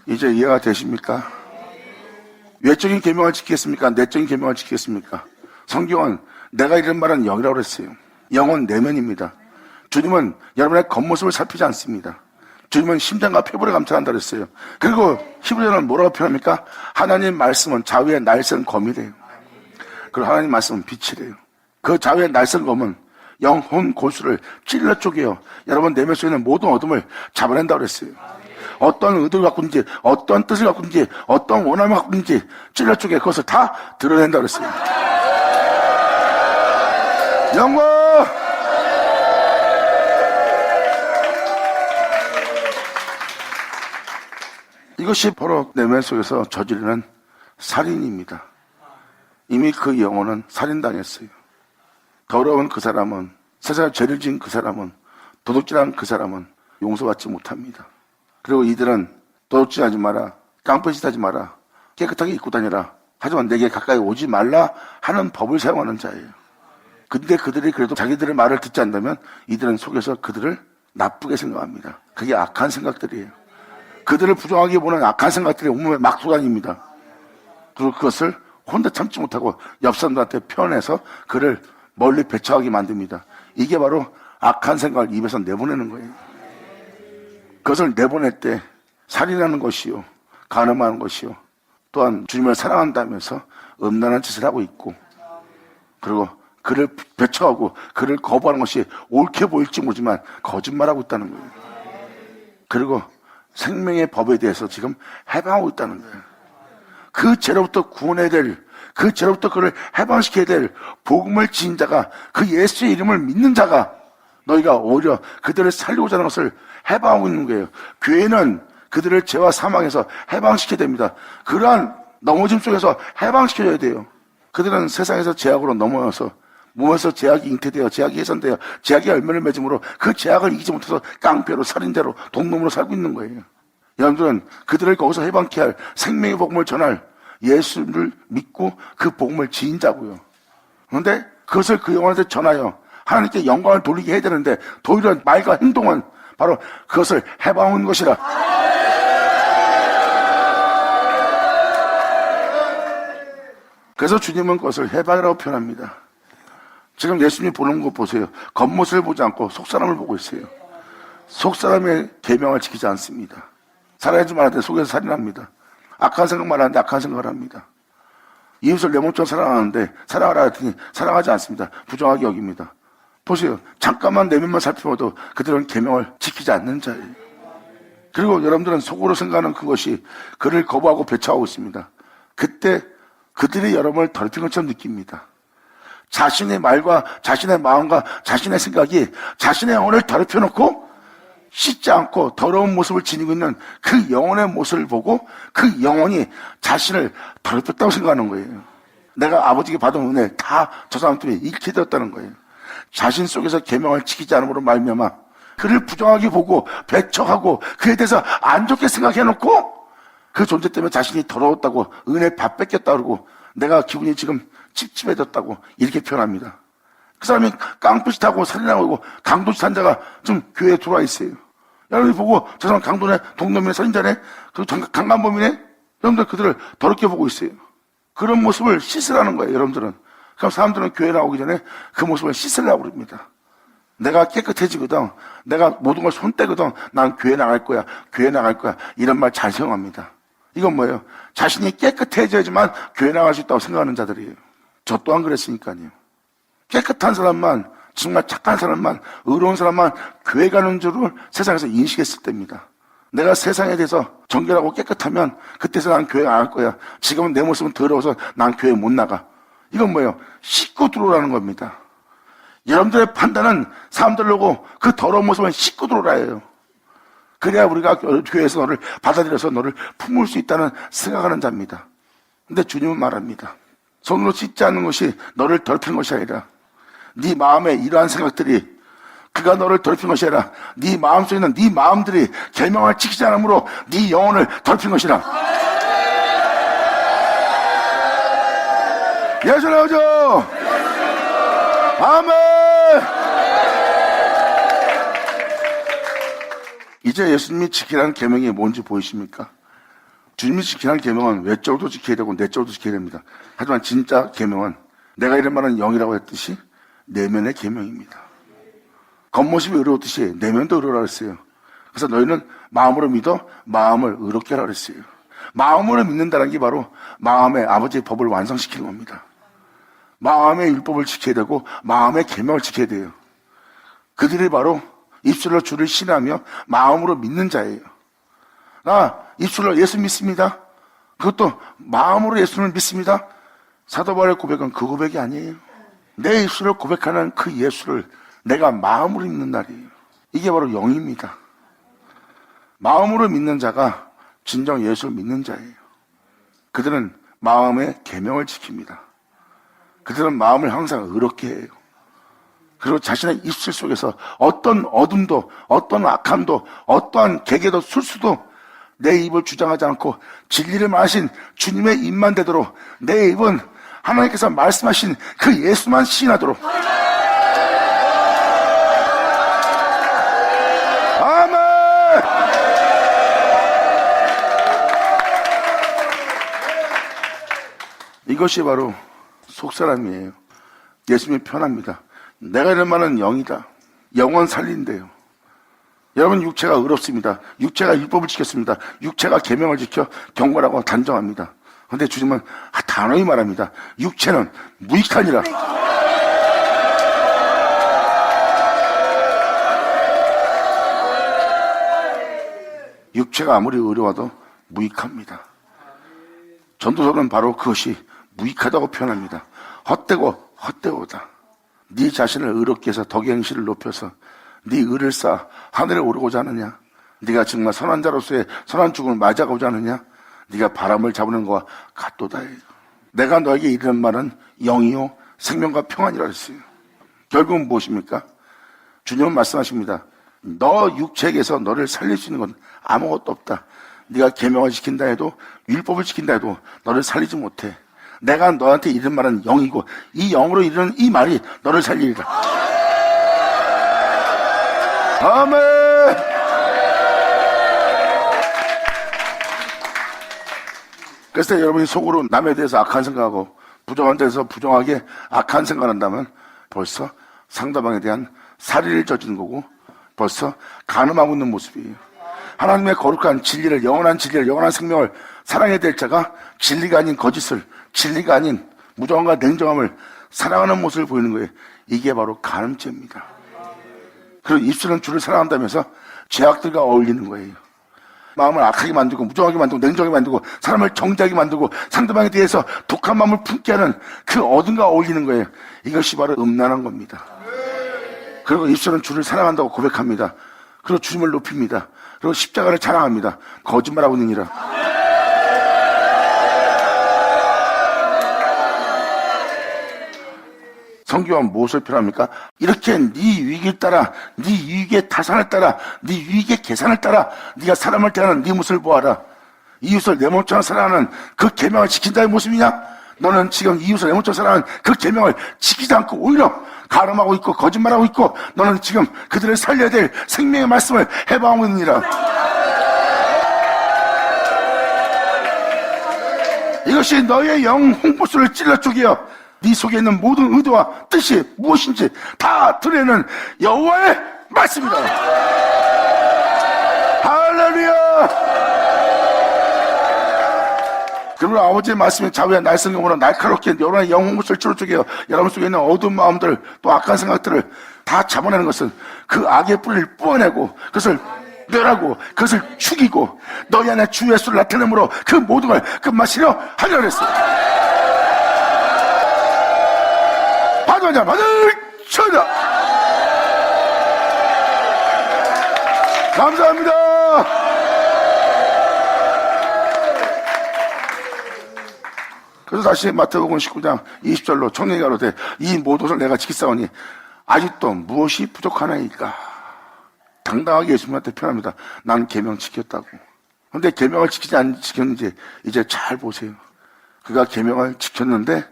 Speaker 1: 이제 이해가 되십니까? 외적인 계명을 지키겠습니까? 내적인 계명을 지키겠습니까? 성경은 내가 이런 말은 영이라고 그랬어요. 영은 내면입니다. 주님은 여러분의 겉모습을 살피지 않습니다. 주님은 심장과 폐부를 감찰한다 그랬어요. 그리고 히브리어는 뭐라고 표현합니까? 하나님 말씀은 자위의 날쌘 검이래요. 그리고 하나님 말씀은 빛이래요. 그 자위의 날쌘 검은 영혼 골수를 찔러 쪼개요. 여러분 내면 속에 있는 모든 어둠을 잡아낸다고 그랬어요. 어떤 의도를 갖고 있는지, 어떤 뜻을 갖고 있는지, 어떤 원함을 갖고 있는지 찔러 쪼개 그것을 다 드러낸다고 그랬어요. 영광! 이것이 바로 내면 속에서 저지르는 살인입니다. 이미 그 영혼은 살인당했어요. 더러운 그 사람은, 세상에 죄를 지은 그 사람은, 도둑질한 그 사람은 용서받지 못합니다. 그리고 이들은 도둑질하지 마라, 깡패짓 하지 마라, 깨끗하게 입고 다니라, 하지만 내게 가까이 오지 말라 하는 법을 사용하는 자예요. 근데 그들이 그래도 자기들의 말을 듣지 않는다면 이들은 속에서 그들을 나쁘게 생각합니다. 그게 악한 생각들이에요. 그들을 부정하게 보는 악한 생각들이 온몸에 막 쏟아집니다. 그리고 그것을 혼자 참지 못하고 옆 사람들한테 표현해서 그를 멀리 배척하게 만듭니다. 이게 바로 악한 생각을 입에서 내보내는 거예요. 그것을 내보낼 때 살인하는 것이요, 간음하는 것이요, 또한 주님을 사랑한다면서 음란한 짓을 하고 있고, 그리고 그를 배척하고 그를 거부하는 것이 옳게 보일지 모르지만 거짓말하고 있다는 거예요. 그리고 생명의 법에 대해서 지금 해방하고 있다는 거예요. 그 죄로부터 구원해야 될, 그 죄로부터 그를 해방시켜야 될 복음을 지은 자가, 그 예수의 이름을 믿는 자가 너희가 오히려 그들을 살리고자 하는 것을 해방하고 있는 거예요. 교회는 그들을 죄와 사망에서 해방시켜야 됩니다. 그러한 넘어짐 속에서 해방시켜줘야 돼요. 그들은 세상에서 죄악으로 넘어와서 몸에서 죄악이 잉태되어 죄악이 훼손되어 죄악의 열매를 맺음으로 그 죄악을 이기지 못해서 깡패로 살인자로 동놈으로 살고 있는 거예요. 여러분들은 그들을 거기서 해방케 할 생명의 복음을 전할 예수를 믿고 그 복음을 지인 자고요. 그런데 그것을 그 영혼한테 전하여 하나님께 영광을 돌리게 해야 되는데 도리어 말과 행동은 바로 그것을 해방하는 것이라. 그래서 주님은 그것을 해방이라고 표현합니다. 지금 예수님이 보는 거 보세요. 겉모습을 보지 않고 속사람을 보고 있어요. 속사람의 계명을 지키지 않습니다. 살아야지 말할 때 속에서 살인합니다. 악한 생각만 하는데 악한 생각을 합니다. 이웃을 내 몸처럼 사랑하는데 사랑하라 했더니 사랑하지 않습니다. 부정하게 여깁니다. 보세요. 잠깐만 내면만 살펴봐도 그들은 계명을 지키지 않는 자예요. 그리고 여러분들은 속으로 생각하는 그것이 그를 거부하고 배척하고 있습니다. 그때 그들이 여러분을 더럽힌 것처럼 느낍니다. 자신의 말과 자신의 마음과 자신의 생각이 자신의 영혼을 더럽혀놓고 씻지 않고 더러운 모습을 지니고 있는 그 영혼의 모습을 보고 그 영혼이 자신을 더럽혔다고 생각하는 거예요. 내가 아버지께 받은 은혜 다 저 사람 때문에 잃게 되었다는 거예요. 자신 속에서 계명을 지키지 않음으로 말미암아 그를 부정하게 보고 배척하고 그에 대해서 안 좋게 생각해놓고 그 존재 때문에 자신이 더러웠다고 은혜 밥 뺏겼다 그러고 내가 기분이 지금 찝찝해졌다고 이렇게 표현합니다. 그 사람이 깡패짓 하고 살인하고 강도짓 한 자가 지금 교회에 들어와 있어요. 여러분이 보고 저 사람 강도네, 동놈이네, 살인자네, 강간범이네. 여러분들 그들을 더럽게 보고 있어요. 그런 모습을 씻으라는 거예요. 여러분들은. 그럼 사람들은 교회 나오기 전에 그 모습을 씻으려고 그럽니다. 내가 깨끗해지거든, 내가 모든 걸 손떼거든, 난 교회 나갈 거야, 교회 나갈 거야, 이런 말 잘 사용합니다. 이건 뭐예요? 자신이 깨끗해져야지만 교회 나갈 수 있다고 생각하는 자들이에요. 저 또한 그랬으니까요. 깨끗한 사람만, 정말 착한 사람만, 의로운 사람만 교회 가는 줄을 세상에서 인식했을 때입니다. 내가 세상에 대해서 정결하고 깨끗하면 그때서 난 교회 안 갈 거야. 지금은 내 모습은 더러워서 난 교회 못 나가. 이건 뭐예요? 씻고 들어오라는 겁니다. 여러분들의 판단은 사람들 보고 그 더러운 모습은 씻고 들어오라예요. 그래야 우리가 교회에서 너를 받아들여서 너를 품을 수 있다는 생각하는 자입니다. 근데 주님은 말합니다. 손으로 씻지 않는 것이 너를 더럽힌 것이 아니라 네 마음에 이러한 생각들이 그가 너를 더럽힌 것이 아니라 네 마음속에 있는 네 마음들이 계명을 지키지 않으므로 네 영혼을 더럽힌 것이라. 예수 나오죠. 아멘. 이제 예수님이 지키라는 계명이 뭔지 보이십니까? 주님이 지키라는 계명은 외적으로도 지켜야 되고 내적으로도 지켜야 됩니다. 하지만 진짜 계명은 내가 이런 말은 영이라고 했듯이 내면의 계명입니다. 겉모습이 의로웠듯이 내면도 의로우라고 했어요. 그래서 너희는 마음으로 믿어 마음을 의롭게 하라고 했어요. 마음으로 믿는다는 게 바로 마음의 아버지의 법을 완성시키는 겁니다. 마음의 율법을 지켜야 되고 마음의 계명을 지켜야 돼요. 그들이 바로 입술로 주를 신하며 마음으로 믿는 자예요. 나 입술로 예수 믿습니다. 그것도 마음으로 예수를 믿습니다. 사도 바울의 고백은 그 고백이 아니에요. 내 입술로 고백하는 그 예수를 내가 마음으로 믿는 날이에요. 이게 바로 영입니다. 마음으로 믿는 자가 진정 예수를 믿는 자예요. 그들은 마음의 계명을 지킵니다. 그들은 마음을 항상 의롭게 해요. 그리고 자신의 입술 속에서 어떤 어둠도, 어떤 악함도, 어떠한 계계도 술수도 내 입을 주장하지 않고 진리를 말하신 주님의 입만 되도록 내 입은 하나님께서 말씀하신 그 예수만 시인하도록. 아멘. 이것이 바로 속사람이에요. 예수님이 편합니다. 내가 이런 말은 영이다. 영원 살린대요. 여러분, 육체가 의롭습니다. 육체가 율법을 지켰습니다. 육체가 계명을 지켜 경건하고 단정합니다. 근데 주님은 단호히 말합니다. 육체는 무익하니라. 육체가 아무리 의로워도 무익합니다. 전도서는 바로 그것이 무익하다고 표현합니다. 헛되고 헛되오다. 네 자신을 의롭게 해서 덕의 행실을 높여서 네 의를 쌓아 하늘에 오르고자 하느냐? 네가 정말 선한 자로서의 선한 죽음을 맞아가고자 하느냐? 네가 바람을 잡는 것과 같도다. 내가 너에게 이르는 말은 영이요 생명과 평안이라 했어요. 결국은 무엇입니까? 주님은 말씀하십니다. 너 육체에게서 너를 살릴 수 있는 건 아무것도 없다. 네가 계명을 지킨다 해도 율법을 지킨다 해도 너를 살리지 못해. 내가 너한테 이른 말은 영이고 이 영으로 이르는 이 말이 너를 살리리라. 아멘. 그래서 여러분이 속으로 남에 대해서 악한 생각하고 부정한 데서 부정하게 악한 생각한다면 벌써 상대방에 대한 살인을 저지른 거고 벌써 간음하고 있는 모습이에요. 하나님의 거룩한 진리를, 영원한 진리를, 영원한 생명을 사랑해야 될 자가 진리가 아닌 거짓을, 진리가 아닌 무정함과 냉정함을 사랑하는 모습을 보이는 거예요. 이게 바로 간음죄입니다. 그리고 입술은 주를 사랑한다면서 죄악들과 어울리는 거예요. 마음을 악하게 만들고 무정하게 만들고 냉정하게 만들고 사람을 정죄하게 만들고 상대방에 대해서 독한 마음을 품게 하는 그 어둠과 어울리는 거예요. 이것이 바로 음란한 겁니다. 그리고 입술은 주를 사랑한다고 고백합니다. 그리고 주님을 높입니다. 그리고 십자가를 자랑합니다. 거짓말하고 있느니라. 성경은 무엇을 표현합니까? 이렇게 네 유익을 따라, 네 유익의 타산을 따라, 네 유익의 계산을 따라 네가 사람을 대하는 네 모습을 보아라. 이웃을 내 몸처럼 사랑하는 그 계명을 지킨다의 모습이냐? 너는 지금 이웃을 내 몸처럼 사랑하는 그 계명을 지키지 않고 오히려 가름하고 있고 거짓말하고 있고 너는 지금 그들을 살려야 될 생명의 말씀을 해방하고 있느니라. 이것이 너의 영 홍보수를 찔러 쪼개어 네 속에 있는 모든 의도와 뜻이 무엇인지 다 드러내는 여호와의 말씀이다. 할렐루야. 그러므로 아버지의 말씀이 좌우의 날성경으로 날카롭게 여러분의 영 홍보수를 찔러 쪼개어 여러분 속에 있는 어두운 마음들 또 악한 생각들을 다 잡아내는 것은 그 악의 뿌리를 뿌어내고 그것을 멸하고 그것을 죽이고 너희 안에 주 예수를 나타내므로 그 모든 걸 끝마치려 하려 그랬어요. 받으자 받으셔자. 감사합니다. 그래서 다시 마태복음 19장 20절로 청년이 가로되 이 모든 것을 내가 지키사오니 아직도 무엇이 부족하나이까. 당당하게 예수님한테 표현합니다. 난 계명 지켰다고. 그런데 계명을 지키지 안 지켰는지 이제 잘 보세요. 그가 계명을 지켰는데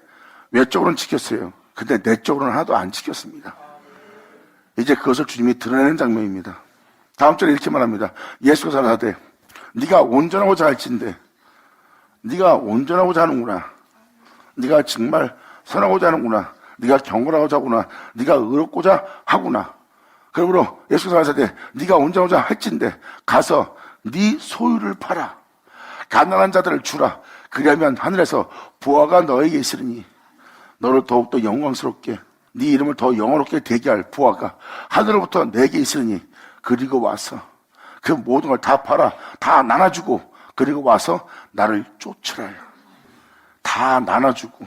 Speaker 1: 외적으로는 지켰어요. 근데 내적으로는 하나도 안 지켰습니다. 이제 그것을 주님이 드러내는 장면입니다. 다음 절에 이렇게 말합니다. 예수가 가라사대 네가 온전하고자 할진대 네가 온전하고자 하는구나. 네가 정말 선하고자 하는구나. 네가 경건하고자 하구나. 네가 의롭고자 하구나. 그러므로 예수가 가라사대 네가 온전하고자 할진대 가서 네 소유를 팔아 가난한 자들을 주라. 그리하면 하늘에서 부하가 너에게 있으리니 너를 더욱더 영광스럽게 네 이름을 더 영화롭게 되게 할 부하가 하늘로부터 내게 있으니 그리고 와서 그 모든 걸 다 팔아 다 나눠주고 그리고 와서 나를 쫓으라. 다 나눠주고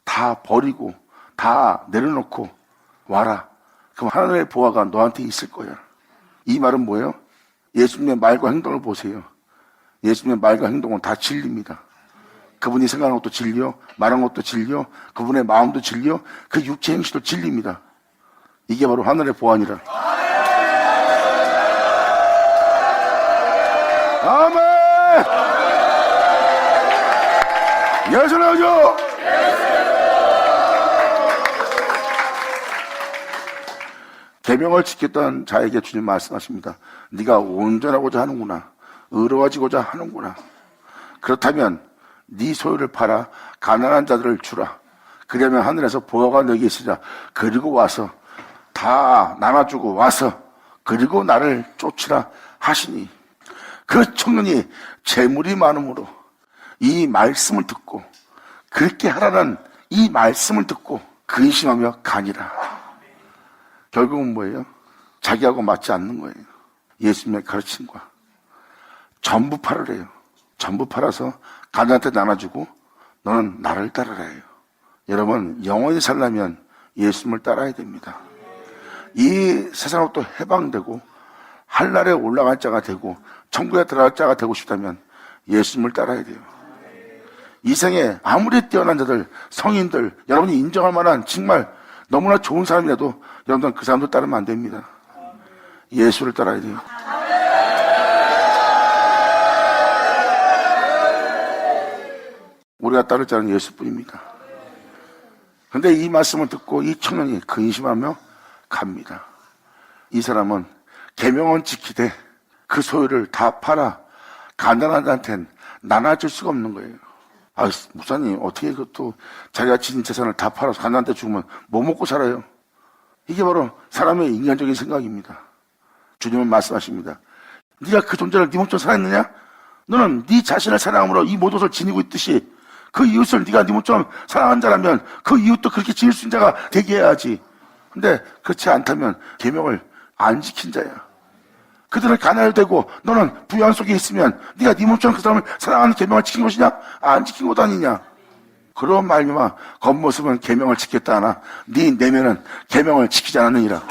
Speaker 1: 다 버리고 다 내려놓고 와라. 그럼 하늘의 부하가 너한테 있을 거야. 이 말은 뭐예요? 예수님의 말과 행동을 보세요. 예수님의 말과 행동은 다 진리입니다. 그분이 생각하는 것도 진리요, 말하는 것도 진리요, 그분의 마음도 진리요, 그 육체 행실도 진리입니다. 이게 바로 하늘의 보안이라. 아멘! 예수 나오죠? 계명을 지켰던 자에게 주님 말씀하십니다. 네가 온전하고자 하는구나. 의로워지고자 하는구나. 그렇다면 네 소유를 팔아 가난한 자들을 주라. 그러면 하늘에서 보화가 너에게 있으리라. 그리고 와서 다 나눠주고 와서 그리고 나를 쫓으라 하시니 그 청년이 재물이 많음으로 이 말씀을 듣고 그렇게 하라는 이 말씀을 듣고 근심하며 가니라. 결국은 뭐예요? 자기하고 맞지 않는 거예요. 예수님의 가르침과. 전부 팔으래요. 전부 팔아서 가난한테 나눠주고 너는 나를 따르라 해요. 여러분, 영원히 살려면 예수님을 따라야 됩니다. 이 세상으로부터 해방되고 한날에 올라갈 자가 되고 천국에 들어갈 자가 되고 싶다면 예수님을 따라야 돼요. 이 생에 아무리 뛰어난 자들, 성인들, 여러분이 인정할 만한 정말 너무나 좋은 사람이라도 여러분들은 그 사람들 따르면 안 됩니다. 예수를 따라야 돼요. 우리가 따를 자는 예수뿐입니다. 그런데 이 말씀을 듣고 이 청년이 근심하며 갑니다. 이 사람은 계명은 지키되 그 소유를 다 팔아 가난한 자한테는 나눠줄 수가 없는 거예요. 아, 목사님, 어떻게 그것도 자기가 지닌 재산을 다 팔아서 가난한테 죽으면 뭐 먹고 살아요? 이게 바로 사람의 인간적인 생각입니다. 주님은 말씀하십니다. 네가 그 존재를 네 몸처럼 사랑했느냐? 너는 네 자신을 사랑함으로 이 모든 것을 지니고 있듯이 그 이웃을 네가 네 몸처럼 사랑한 자라면 그 이웃도 그렇게 지을 수 있는 자가 되게 해야지. 근데 그렇지 않다면 계명을 안 지킨 자야. 그들은 가난을 되고 너는 부유한 속에 있으면 네가 네 몸처럼 그 사람을 사랑하는 계명을 지킨 것이냐? 안 지킨 것 아니냐? 그런 말미암아 겉모습은 계명을 지켰다 하나 네 내면은 계명을 지키지 않았느니라.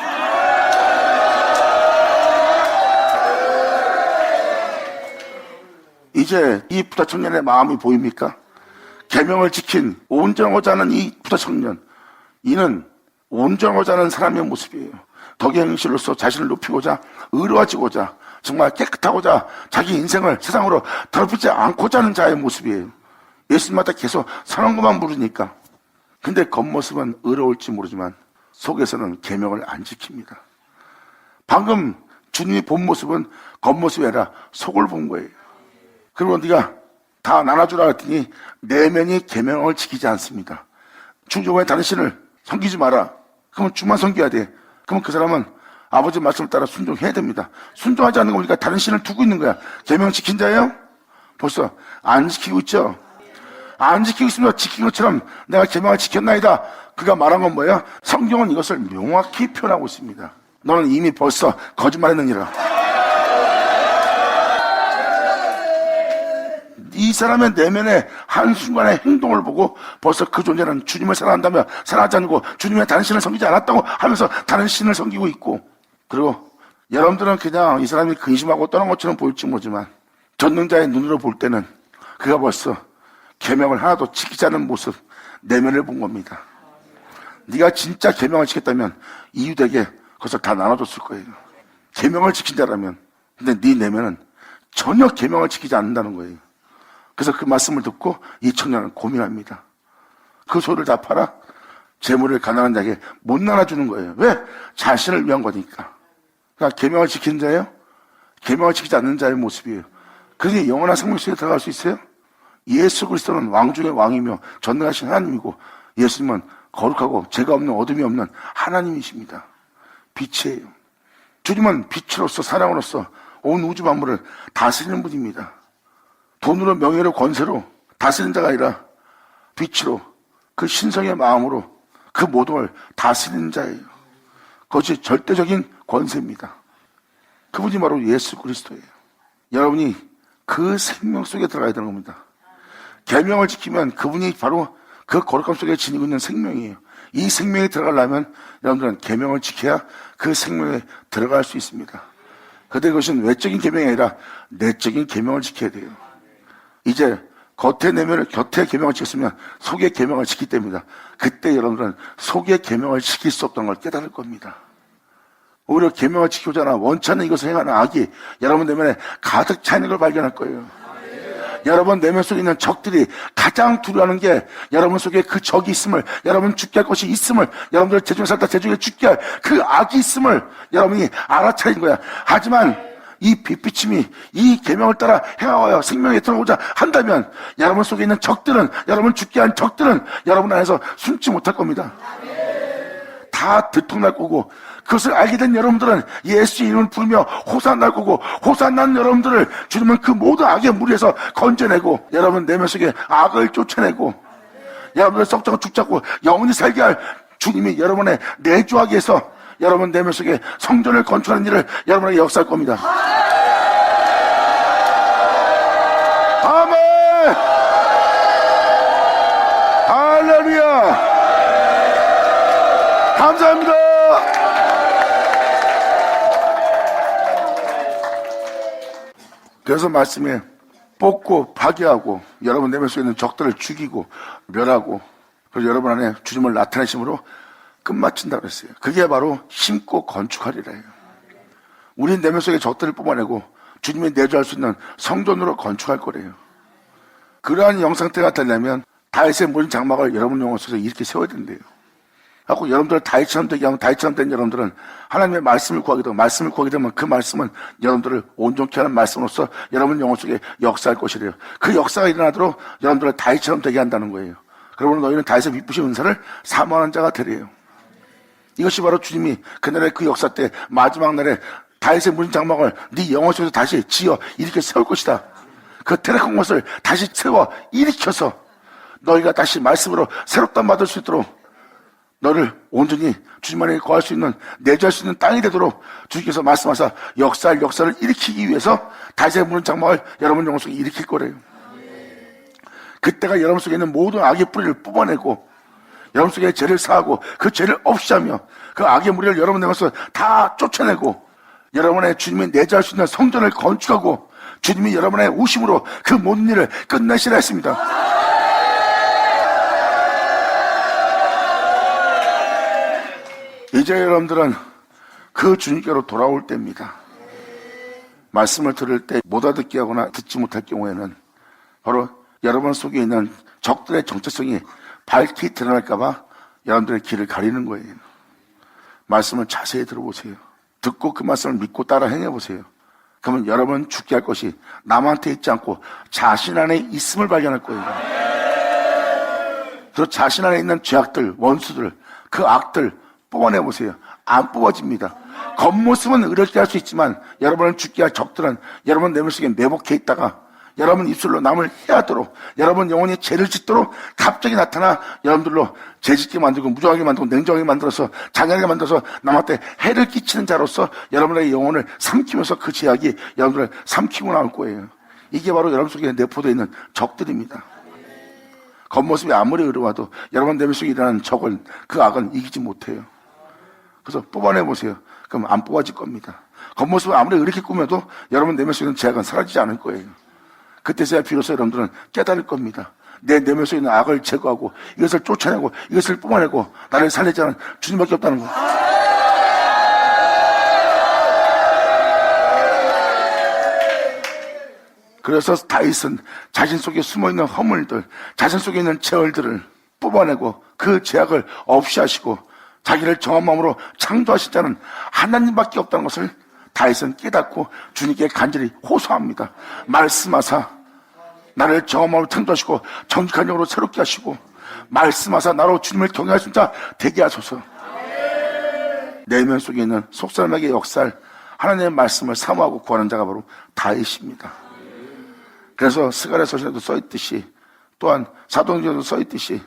Speaker 1: 이제 이 부자 청년의 마음이 보입니까? 계명을 지킨 온전하고자 하는 이 부자 청년, 이는 온전하고자 하는 사람의 모습이에요. 덕의 행실로서 자신을 높이고자 의로워지고자 정말 깨끗하고자 자기 인생을 세상으로 더럽히지 않고자 하는 자의 모습이에요. 예수님마다 계속 선한 것만 부르니까. 근데 겉모습은 의로울지 모르지만 속에서는 계명을 안 지킵니다. 방금 주님이 본 모습은 겉모습이 아니라 속을 본 거예요. 그리고 네가 다 나눠주라 했더니 내면이 계명을 지키지 않습니다. 주님의 당신을 섬기지 마라. 그러면 주만 섬겨야 돼. 그러면 그 사람은 아버지 말씀을 따라 순종해야 됩니다. 순종하지 않는 거니까 다른 신을 두고 있는 거야. 계명 지킨 자예요? 벌써 안 지키고 있죠. 안 지키고 있으면 지킨 것처럼 내가 계명을 지켰나이다. 그가 말한 건 뭐예요? 성경은 이것을 명확히 표현하고 있습니다. 너는 이미 벌써 거짓말했느니라. 이 사람의 내면의 한순간의 행동을 보고 벌써 그 존재는 주님을 사랑한다며 사랑하지 않고 주님의 다른 신을 섬기지 않았다고 하면서 다른 신을 섬기고 있고, 그리고 여러분들은 그냥 이 사람이 근심하고 떠난 것처럼 보일지 모르지만 전능자의 눈으로 볼 때는 그가 벌써 계명을 하나도 지키지 않은 모습, 내면을 본 겁니다. 네가 진짜 계명을 지켰다면 이웃에게 그것을 다 나눠줬을 거예요. 계명을 지킨 자라면. 근데 네 내면은 전혀 계명을 지키지 않는다는 거예요. 그래서 그 말씀을 듣고 이 청년은 고민합니다. 그 소를 다 팔아 재물을 가난한 자에게 못 나눠주는 거예요. 왜? 자신을 위한 거니까. 그러니까 계명을 지키는 자예요? 계명을 지키지 않는 자의 모습이에요. 그게 영원한 생명 속에 들어갈 수 있어요? 예수 그리스도는 왕 중의 왕이며 전능하신 하나님이고 예수님은 거룩하고 죄가 없는 어둠이 없는 하나님이십니다. 빛이에요. 주님은 빛으로서 사랑으로서 온 우주 만물을 다스리는 분입니다. 돈으로 명예로 권세로 다스리는 자가 아니라 빛으로 그 신성의 마음으로 그 모든 걸 다스리는 자예요. 그것이 절대적인 권세입니다. 그분이 바로 예수 그리스도예요. 여러분이 그 생명 속에 들어가야 되는 겁니다. 계명을 지키면 그분이 바로 그 거룩함 속에 지니고 있는 생명이에요. 이 생명에 들어가려면 여러분들은 계명을 지켜야 그 생명에 들어갈 수 있습니다. 그런데 그것은 외적인 계명이 아니라 내적인 계명을 지켜야 돼요. 이제 겉의 내면을 곁의 계명을 지켰으면 속의 계명을 지키기 때문이다. 그때 여러분들은 속의 계명을 지킬 수 없다는 걸 깨달을 겁니다. 오히려 계명을 지키고자 하나 원치 않는 이것을 행하는 악이 여러분 내면에 가득 차 있는 걸 발견할 거예요. 여러분 내면 속에 있는 적들이 가장 두려워하는 게 여러분 속에 그 적이 있음을, 여러분 죽게 할 것이 있음을, 여러분들 제중에 살다 제중에 죽게 할 그 악이 있음을 여러분이 알아차린 거야. 하지만 이 빛비침이 이 계명을 따라 행하여 생명에 들어오자 한다면 여러분 속에 있는 적들은, 여러분 죽게 한 적들은 여러분 안에서 숨지 못할 겁니다. 다 들통날 거고, 그것을 알게 된 여러분들은 예수의 이름을 부르며 호산날 거고, 호산난 여러분들을 주님은 그 모든 악의 무리에서 건져내고, 여러분 내면 속에 악을 쫓아내고, 여러분들 썩자고 죽자고 영원히 살게 할 주님이 여러분의 내주하기 위해서 여러분 내면 속에 성전을 건축하는 일을 여러분에게 역사할 겁니다. 아멘! 할렐루야! 감사합니다! 그래서 말씀에 뽑고 파괴하고 여러분 내면 속에 있는 적들을 죽이고 멸하고, 그래서 여러분 안에 주님을 나타내심으로 끝마친다 그랬어요. 그게 바로 심고 건축하리라예요. 우리 내면 속에 적들을 뽑아내고 주님이 내주할 수 있는 성전으로 건축할 거래요. 그러한 영상태가 되려면 다윗의 무린 장막을 여러분 영혼 속에서 이렇게 세워야 된대요. 하고 여러분들 다윗처럼 되게 하면, 다윗처럼 된 여러분들은 하나님의 말씀을 구하게 되고, 말씀을 구하게 되면 그 말씀은 여러분들을 온전케 하는 말씀으로서 여러분 영혼 속에 역사할 것이래요. 그 역사가 일어나도록 여러분들을 다윗처럼 되게 한다는 거예요. 그러면 너희는 다윗의 미쁘신 은사를 사모하는 자가 되래요. 이것이 바로 주님이 그날의 그 역사 때 마지막 날에 다윗의 무린 장막을 네 영혼 속에서 다시 지어 이렇게 세울 것이다. 그 퇴락한 것을 다시 세워 일으켜서 너희가 다시 말씀으로 새롭단 받을 수 있도록 너를 온전히 주님 안에 거할 수 있는, 내주할 수 있는 땅이 되도록 주님께서 말씀하사 역사를 일으키기 위해서 다윗의 무린 장막을 여러분 영혼 속에 일으킬 거래요. 그때가 여러분 속에 있는 모든 악의 뿌리를 뽑아내고 여러분 속에 죄를 사하고 그 죄를 없이 하며 그 악의 무리를 여러분 영혼에서 다 쫓아내고 여러분의 주님이 내주할 수 있는 성전을 건축하고 주님이 여러분의 우심으로 그 모든 일을 끝내시라 했습니다. 이제 여러분들은 그 주님께로 돌아올 때입니다. 말씀을 들을 때 못 알아듣게 하거나 듣지 못할 경우에는 바로 여러분 속에 있는 적들의 정체성이 밝히 드러날까봐 여러분들의 길을 가리는 거예요. 말씀을 자세히 들어보세요. 듣고 그 말씀을 믿고 따라 행해보세요. 그러면 여러분 죽게 할 것이 남한테 있지 않고 자신 안에 있음을 발견할 거예요. 그 자신 안에 있는 죄악들, 원수들, 그 악들 뽑아내보세요. 안 뽑아집니다. 겉모습은 의롭게 할 수 있지만 여러분을 죽게 할 적들은 여러분 내면 속에 매복해 있다가 여러분 입술로 남을 해하도록, 여러분 영혼이 죄를 짓도록 갑자기 나타나 여러분들로 죄짓게 만들고 무정하게 만들고 냉정하게 만들어서 잔인하게 만들어서 남한테 해를 끼치는 자로서 여러분의 영혼을 삼키면서 그 죄악이 여러분들을 삼키고 나올 거예요. 이게 바로 여러분 속에 내포되어 있는 적들입니다. 겉모습이 아무리 의로워도 여러분 내면 속에 일어나는 적은, 그 악은 이기지 못해요. 그래서 뽑아내보세요. 그럼 안 뽑아질 겁니다. 겉모습을 아무리 이렇게 꾸며도 여러분 내면 속에 있는 죄악은 사라지지 않을 거예요. 그때서야 비로소 여러분들은 깨달을 겁니다. 내 내면 속에 있는 악을 제거하고 이것을 쫓아내고 이것을 뽑아내고 나를 살리지 않은 주님밖에 없다는 거. 그래서 다윗은 자신 속에 숨어있는 허물들, 자신 속에 있는 죄얼들을 뽑아내고 그 죄악을 없이 하시고 자기를 정한 마음으로 창조하신 자는 하나님밖에 없다는 것을 다윗은 깨닫고 주님께 간절히 호소합니다. 말씀하사 나를 정한 마음으로 창조하시고 정직한 영으로 새롭게 하시고 말씀하사 나로 주님을 경외할 수 있는 자 되게 하소서. 내면 속에 있는 속사람에게 역사할 하나님의 말씀을 사모하고 구하는 자가 바로 다윗입니다. 그래서 스가랴 서신에도 써있듯이, 또한 사도행전에도 써있듯이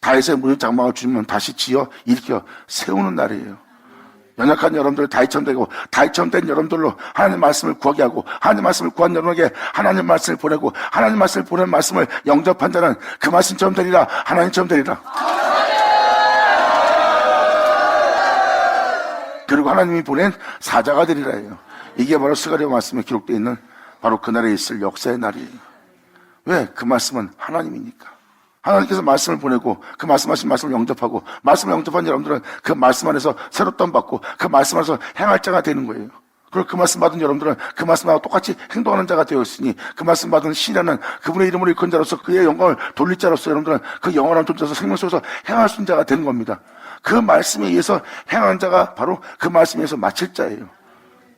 Speaker 1: 다윗의 무린 장막을 주님은 다시 지어 일으켜 세우는 날이에요. 연약한 여러분들 다윗처럼 되고 다윗처럼 된 여러분들로 하나님의 말씀을 구하게 하고 하나님의 말씀을 구한 여러분에게 하나님의 말씀을 보내고 하나님의 말씀을 보낸 말씀을 영접한 자는 그 말씀처럼 되리라, 하나님처럼 되리라. 그리고 하나님이 보낸 사자가 되리라예요. 이게 바로 스가랴 말씀에 기록되어 있는 바로 그날에 있을 역사의 날이에요. 왜? 그 말씀은 하나님이니까. 하나님께서 말씀을 보내고 그 말씀하신 말씀을 영접하고 말씀을 영접한 여러분들은 그 말씀 안에서 새롭던 받고 그 말씀 안에서 행할 자가 되는 거예요. 그리고 그 말씀 받은 여러분들은 그 말씀하고 똑같이 행동하는 자가 되었으니 그 말씀 받은 신이라는 그분의 이름으로 일컫는 자로서 그의 영광을 돌릴 자로서 여러분들은 그 영원한 존재에서 생명 속에서 행할 수 있는 자가 되는 겁니다. 그 말씀에 의해서 행하는 자가 바로 그 말씀에 의해서 마칠 자예요.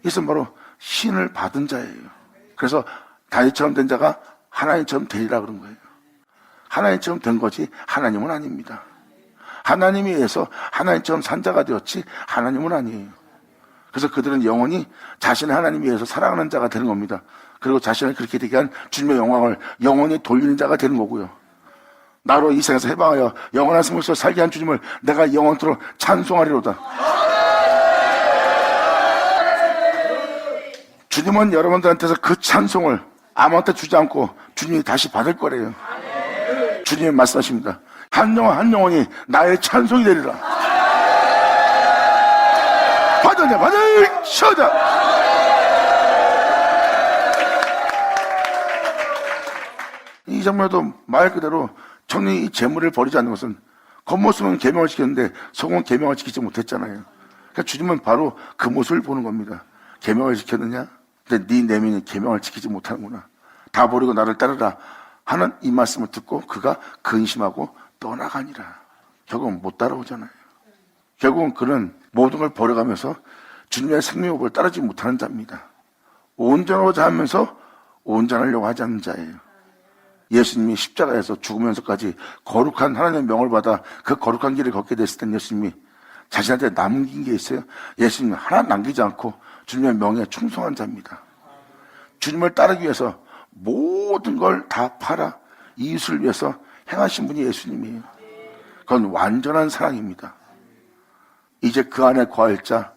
Speaker 1: 이것은 바로 신을 받은 자예요. 그래서 다윗처럼 된 자가 하나님처럼 되리라 그런 거예요. 하나님처럼 된 거지 하나님은 아닙니다. 하나님에 의해서 하나님처럼 산 자가 되었지 하나님은 아니에요. 그래서 그들은 영원히 자신의 하나님에 의해서 사랑하는 자가 되는 겁니다. 그리고 자신을 그렇게 되게 한 주님의 영광을 영원히 돌리는 자가 되는 거고요. 나로 이 세상에서 해방하여 영원한 생명으로 살게 한 주님을 내가 영원토록 찬송하리로다. 주님은 여러분들한테서 그 찬송을 아무한테 주지 않고 주님이 다시 받을 거래요. 주님이 말씀하십니다. 한 영혼 한 영혼이 나의 찬송이 되리라. 받으냐 받을 쉬어자. 이 장면에도 말 그대로 청년이 이 재물을 버리지 않는 것은 겉모습은 계명을 지켰는데 속은 계명을 지키지 못했잖아요. 그러니까 주님은 바로 그 모습을 보는 겁니다. 계명을 지켰느냐? 근데 네 내면이 계명을 지키지 못하는구나. 다 버리고 나를 따르라 하는 이 말씀을 듣고 그가 근심하고 떠나가니라. 결국은 못 따라오잖아요. 결국은 그는 모든 걸 버려가면서 주님의 생명을 따르지 못하는 자입니다. 온전하고자 하면서 온전하려고 하지 않는 자예요. 예수님이 십자가에서 죽으면서까지 거룩한 하나님의 명을 받아 그 거룩한 길을 걷게 됐을 때 예수님이 자신한테 남긴 게 있어요. 예수님은 하나 남기지 않고 주님의 명에 충성한 자입니다. 주님을 따르기 위해서 모든 걸 다 팔아 이웃을 위해서 행하신 분이 예수님이에요. 그건 완전한 사랑입니다. 이제 그 안에 거할 자,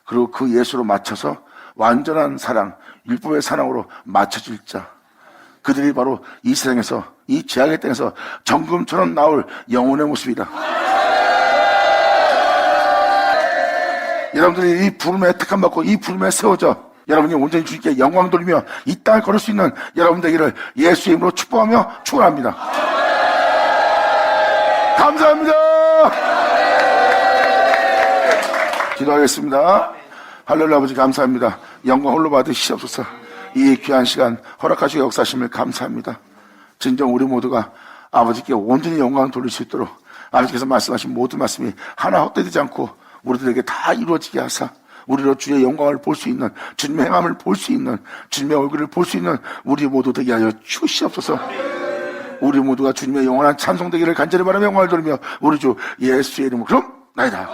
Speaker 1: 그리고 그 예수로 맞춰서 완전한 사랑, 율법의 사랑으로 맞춰질 자, 그들이 바로 이 세상에서, 이 죄악의 땅에서 정금처럼 나올 영혼의 모습이다. 여러분들이 이 부름에 택함 받고 이 부름에 세워져 여러분이 온전히 주님께 영광 돌리며 이 땅을 걸을 수 있는 여러분 되기를 예수의 이름으로 축복하며 축원합니다. 감사합니다. 기도하겠습니다. 할렐루야. 아버지 감사합니다. 영광 홀로 받으시옵소서. 이 귀한 시간 허락하시고 역사하심을 감사합니다. 진정 우리 모두가 아버지께 온전히 영광을 돌릴 수 있도록 아버지께서 말씀하신 모든 말씀이 하나 헛되지 않고 우리들에게 다 이루어지게 하사 우리로 주의 영광을 볼 수 있는, 주님의 행함을 볼 수 있는, 주님의 얼굴을 볼 수 있는 우리 모두 되게 하여 주시옵소서. 우리 모두가 주님의 영원한 찬송되기를 간절히 바라며 영광을 돌리며 우리 주 예수의 이름으로 그럼 나이다.